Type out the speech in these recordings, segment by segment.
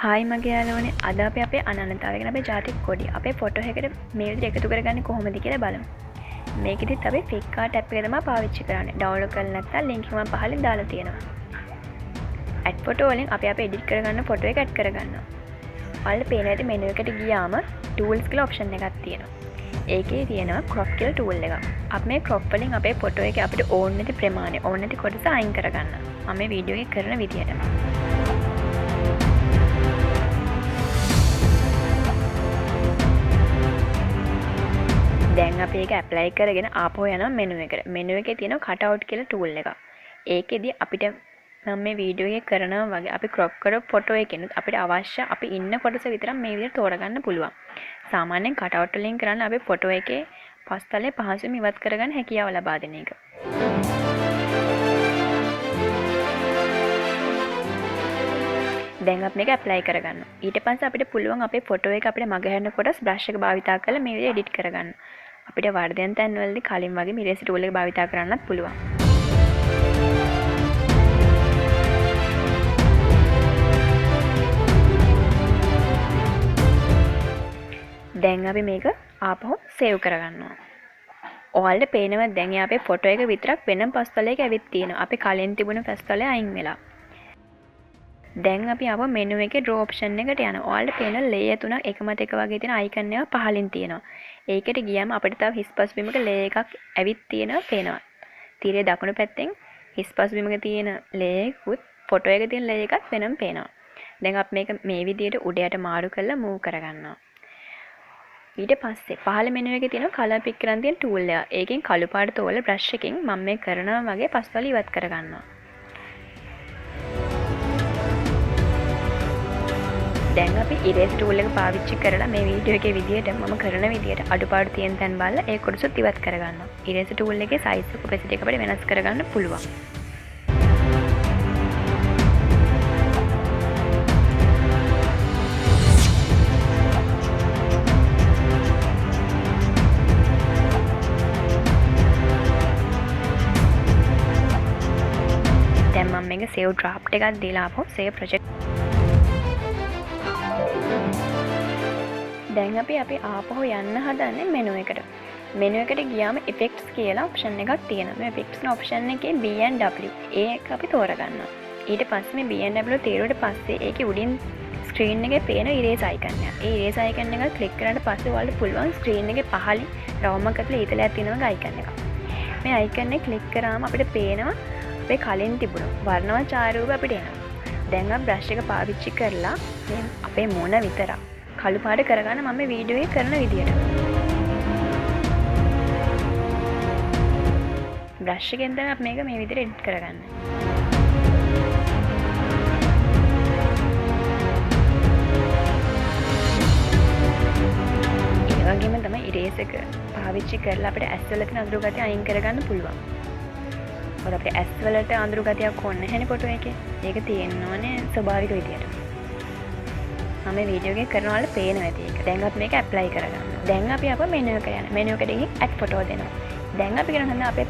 Hi මගේ යාළුවනේ අද අපි අපේ අනන්‍යතාවය ගැන අපේ ජාතික කොඩිය අපේ ෆොටෝ එකකට මේ විදිහට එකතු කරගන්නේ කොහොමද කියලා බලමු. මේකෙදිත් අපි Flipkart app එක තමයි පාවිච්චි කරන්නේ. ඩවුන්ලෝඩ් කරලා නැත්නම් link එක මම පහලින් දාලා තියෙනවා. add photo වලින් අපි edit කරගන්න ෆොටෝ එක add කරගන්නවා. ඔයාලට පේන ඇති menu එකට ගියාම tools කියලා option එකක් තියෙනවා. ඒකේ තියෙනවා crop කියලා tool එකක්. අපි මේ crop වලින් අපේ ෆොටෝ එකේ අපිට ඕන නැති ප්‍රමාණය ඕන නැති කොටස අයින් කරගන්න. මම මේ වීඩියෝ එක කරන විදිහටම දැන් අපි ඒක ඇප්ලයි කරගෙන ආපහු යනවා මෙනු එකට. මෙනු එකේ තියෙනවා cut out කියලා tool එකක්. ඒකෙදි අපිට මම මේ වීඩියෝ එක කරනවා වගේ අපි crop කරපු ෆොටෝ එකෙනුත් අපිට අවශ්‍ය අපි ඉන්න කොටස විතරක් මේ විදිහට තෝරගන්න පුළුවන්. සාමාන්‍යයෙන් cut out වලින් කරන්නේ අපි ෆොටෝ එකේ පස්තලේ පහසුවෙන් ඉවත් කරගන්න හැකියාව ලබා දෙන එක. දැන් අපි මේක ඇප්ලයි කරගන්නවා. ඊට පස්සේ අපිට පුළුවන් අපේ ෆොටෝ එක අපිට මගහැරෙන කොටස් බ්‍රෂ් එක භාවිතා කරලා මේ විදිහට එඩිට් කරගන්න. අපිට වර්ධන තැන් වලදී කලින් වගේ මිරේස් ටූල් එක භාවිතා කරන්නත් පුළුවන්. දැන් අපි මේක ආපහු සේව් කරගන්නවා. ඔයාලට පේනවා දැන් අපේ ෆොටෝ එක විතරක් වෙනම පස්තලයක ඇවිත් තියෙනවා. අපි කලින් තිබුණ පස්තලේ අයින් වෙලා. දැන් අපි ආව මෙනු එකේ draw option එකට යනවා. ඔයාලට පේන layer තුනක් එක මත එක වගේ තියෙන icon එක පහලින් තියෙනවා. ඒකට ගියාම අපිට තව හිස්පස් බිමක layer එකක් ඇවිත් තියෙනවා පේනවා. තීරයේ දකුණු පැත්තෙන් හිස්පස් බිමක තියෙන layer එකකුත් ෆොටෝ එකේ තියෙන layer එකත් වෙනම පේනවා. දැන් අපි මේක මේ විදිහට උඩයට මාරු කරලා move කරගන්නවා. ඊට පස්සේ පහළ මෙනු එකේ තියෙන color pick කරන් තියෙන tool එක. ඒකෙන් කළු පාට තෝරලා brush එකෙන් මම මේ කරනවා වගේ පස්වල ඉවත් කරගන්නවා. දැන් අපි erase tool එක පාවිච්චි කරලා මේ වීඩියෝ එකේ විදියට මම කරන විදියට අඩුපාඩු තියෙන තැන් බලලා ඒ කොටසත් ඉවත් කරගන්නවා. erase tool එකේ size එක opacity එක අපිට වෙනස් කරගන්න පුළුවන්. දැන් මම මේක save draft එකක් දීලා ආපහු save project දැන් අපි ආපහු යන්න හදන්නේ මෙනු එකට. මෙනු එකට ගියාම effects කියලා option එකක් තියෙනවා. මේ effects option එකේ B&W ඒක අපි තෝරගන්නවා. ඊට පස්සේ මේ B&W තීරුවට පස්සේ ඒකේ උඩින් screen එකේ පේන erase icon එක. ඒ erase icon එක click කරාට පස්සේ ඔයාලට පුළුවන් screen එකේ පහළින් රවුමක් ඇතුලේ ඊතලයක් තියෙනවා icon එක. මේ icon එක click කරාම අපිට පේනවා අපේ කලින් තිබුණු වර්ණවත් ඡායාරූප අපිට එනවා. දැන් අපි brush එක පාවිච්චි කරලා මේ අපේ මොන විතරක් කළු පාට කරගන්න මම මේ වීඩියෝ එක කරන විදියට. බ්‍රෂ් එකෙන් තමයි අපි මේක මේ විදියට එඩිට් කරගන්නේ. ඒ වගේම තමයි erase එක පාවිච්චි කරලා අපිට ඇස් වල තියෙන අඳුරු ගතිය අයින් කරගන්න පුළුවන්. මොකද අපිට ඇස් වලට අඳුරු ගතියක් ඕනේ නැහැනේ ෆොටෝ එකේ. ඒක තියෙන්න ඕනේ ස්වභාවික විදියට. මම මේ වීඩියෝ එක කරනවා වල පේනවා ඇති ඒක. දැන් අපි මේක ඇප්ලයි කරගන්නවා. දැන් අපි අප මෙනු එකට යනවා. මෙනු එකට ගිහින් add photo දෙනවා. දැන් අපි කරන්නේ අපේ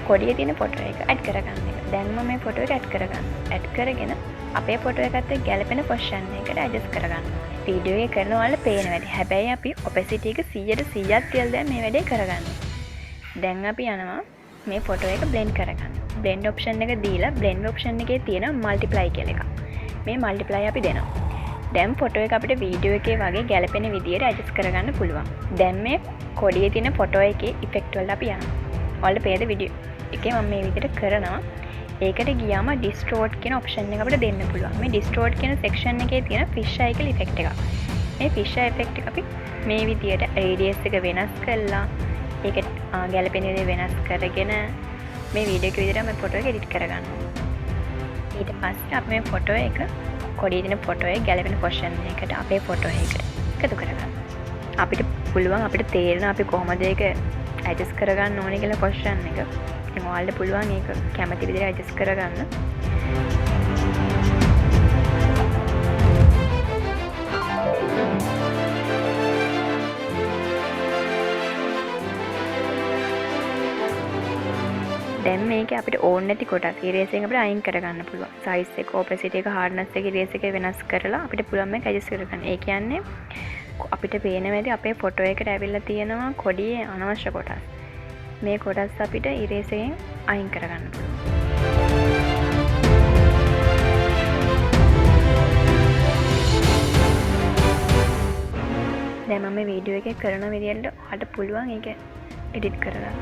කොඩියේ තියෙන ෆොටෝ එක add කරගන්න එක. දැන් මම මේ ෆොටෝ එක add කරගන්නවා. add කරගෙන අපේ ෆොටෝ එකත් එක්ක ගැලපෙන පොසිෂන් එකකට adjust කරගන්නවා. වීඩියෝ එක කරනවා වල පේනවා ඇති. හැබැයි අපි opacity එක 100%ක් තියලා දැන් මේ වැඩේ කරගන්නවා. දැන් අපි යනවා මේ ෆොටෝ එක blend කරගන්න. blend option එක දීලා blend option එකේ තියෙන multiply කියලා එකක්. මේ multiply අපි දෙනවා. දැන් ෆොටෝ එක අපිට වීඩියෝ එකේ වගේ ගැලපෙන විදියට ඇඩ්ජස්ට් කරගන්න පුළුවන්. දැන් මේ කොඩියේ තියෙන ෆොටෝ එකේ ඉෆෙක්ට් වලට අපි යනවා. ඔයාලට පේද වීඩියෝ එකේ මම මේ විදියට කරනවා. ඒකට ගියාම distort කියන ඔප්ෂන් එක අපිට දෙන්න පුළුවන්. මේ distort කියන සෙක්ෂන් එකේ තියෙන fish eye කියලා ඉෆෙක්ට් එකක්. මේ fish eye effect එක අපි මේ විදියට radius එක වෙනස් කරලා ඒකට ගැලපෙන විදිය වෙනස් කරගෙන මේ වීඩියෝ එක විදියට මේ ෆොටෝ එක එඩිට් කරගන්නවා. ඊට පස්සේ අපි මේ ෆොටෝ එක කොඩියේ තියෙන ෆොටෝ එක ගැලපෙන පොසිෂන් එකකට අපේ ෆොටෝ එකට එකතු කරගන්න. අපිට පුළුවන් අපිට තේරෙන අපි කොහොමද ඒක ඇඩ්ජස්ට් කරගන්න ඕනේ කියලා පොසිෂන් එක. ඉතින් ඔයාලට පුළුවන් ඒක කැමති විදිහට ඇඩ්ජස්ට් කරගන්න. දැන් මේක අපිට ඕන නැති කොටස් ඉරේස් එකෙන් අපිට අයින් කරගන්න පුළුවන්. සයිස් එක, ඔපැසිටි එක, හાર્ඩ්නස් එක ඉරේස් එකේ වෙනස් කරලා අපිට පුළුවන් මේක ඇඩ්ජස්ට් කරගන්න. ඒ කියන්නේ අපිට පේනවා ඇති අපේ ෆොටෝ එකට ඇවිල්ලා තියෙනවා කොඩියේ අනවශ්‍ය කොටස්. මේ කොටස් අපිට ඉරේස් එකෙන් අයින් කරගන්න පුළුවන්. දැන් මම වීඩියෝ එකේ කරන විදියට ඔයාලට පුළුවන් ඒක එඩිට් කරගන්න.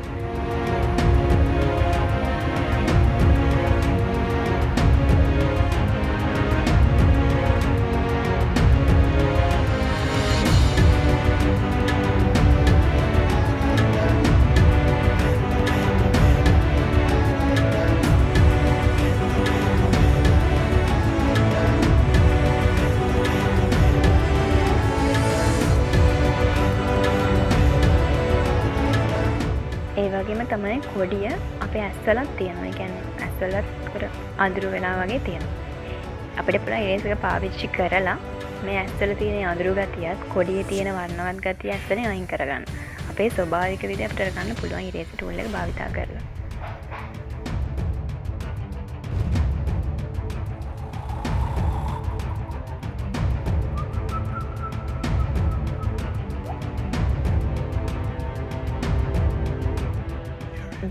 ඒ වගේම තමයි කොඩිය අපේ ඇස්වලත් තියෙනවා. ඒ කියන්නේ ඇස්වලත් අඳුරු වෙලා වගේ තියෙනවා. අපිට පුළුවන් ඉරේස් එක පාවිච්චි කරලා මේ ඇස්වල තියෙන අඳුරු ගතියත් කොඩියේ තියෙන වර්ණවත් ගතිය ඇස්වලින් අයින් කරගන්න. අපේ ස්වභාවික විදිහ අපිට කරගන්න පුළුවන් ඉරේස් ටූල් එක භාවිතා කරලා.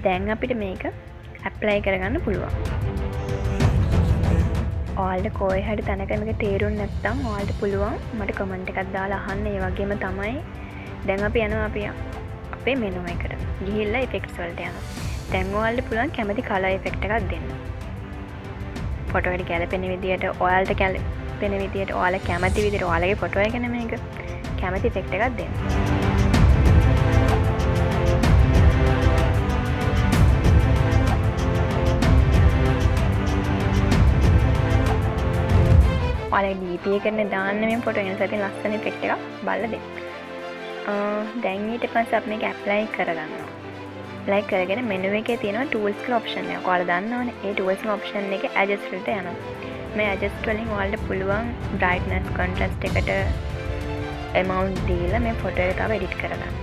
දැන් අපිට මේක ඇප්ලයි කරගන්න පුළුවන්. ඔයාලට කොහේ හරි තැනක මේක තේරුන්නේ නැත්නම් ඔයාලට පුළුවන් මට කමෙන්ට් එකක් දාලා අහන්න. ඒ වගේම තමයි දැන් අපි යනවා අපේ මෙනු එකට. ගිහිල්ලා ඉෆෙක්ට්ස් වලට යනවා. දැන් ඔයාලට පුළුවන් කැමති කලර් ඉෆෙක්ට් එකක් දෙන්න. ෆොටෝ එකට ගැලපෙන විදියට ඔයාලට ගැලපෙන විදියට ඔයාලා කැමති විදියට ඔයාලගේ ෆොටෝ එක නේ මේක. කැමති ඉෆෙක්ට් එකක් දෙන්න. ඔයාලගේ DP එකනේ දාන්න මේ ෆොටෝ එක. නිසා ලස්සන ඉෆෙක්ට් එකක් බලලා දෙන්න. දැන් ඊට පස්සේ අපි මේක ඇප්ලයි කරගන්නවා. ඇප්ලයි කරගෙන මෙනු එකේ තියෙනවා ටූල්ස් කියලා ඔප්ෂන් එකක්. ඔයාලා දන්නවනේ. ඒ ටූල්ස් ඔප්ෂන් එකේ ඇඩ්ජස්ට් වලට යනවා. මේ ඇඩ්ජස්ට් වලින් ඔයාලට පුළුවන් බ්‍රයිට්නස්, කොන්ට්‍රාස්ට් එකට amount දීලා මේ ෆොටෝ එක තව එඩිට් කරගන්න.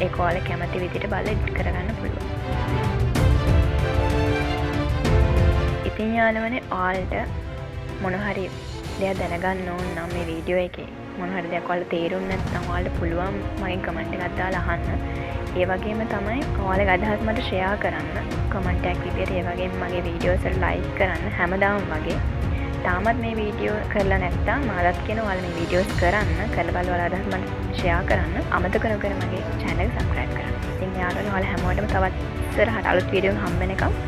ඒක ඔයාලා කැමති විදිහට බලලා එඩිට් කරගන්න පුළුවන්. ඉතින් යාළුවනේ ඔයාලට මොන හරි දෙයක් දැනගන්න ඕන නම් මේ වීඩියෝ එකේ මොන හරි දෙයක් ඔයාලට තේරුන්නේ නැත්නම් ඔයාලට පුළුවන් මගෙන් කමෙන්ට් එකක් දාලා අහන්න. ඒ වගේම තමයි ඔයාලගේ අදහස් මට ෂෙයා කරන්න කමෙන්ට් එකක් විදියට. ඒ වගේම මගේ වීඩියෝස් වල ලයික් කරන්න හැමදාම වගේ. තාමත් මේ වීඩියෝ කරලා නැත්නම් මාලත් කියන ඔයාලා මේ වීඩියෝස් කරන්න කරලා බලලා ඔයාලා අදහස් මට ෂෙයා කරන්න. අමතක නොකර මගේ channel එක subscribe කරන්න. ඉතින් යාළුවනේ ඔයාලා හැමෝටම තවත් ඉස්සරහට අලුත් වීඩියෝ හම්බ වෙනකම්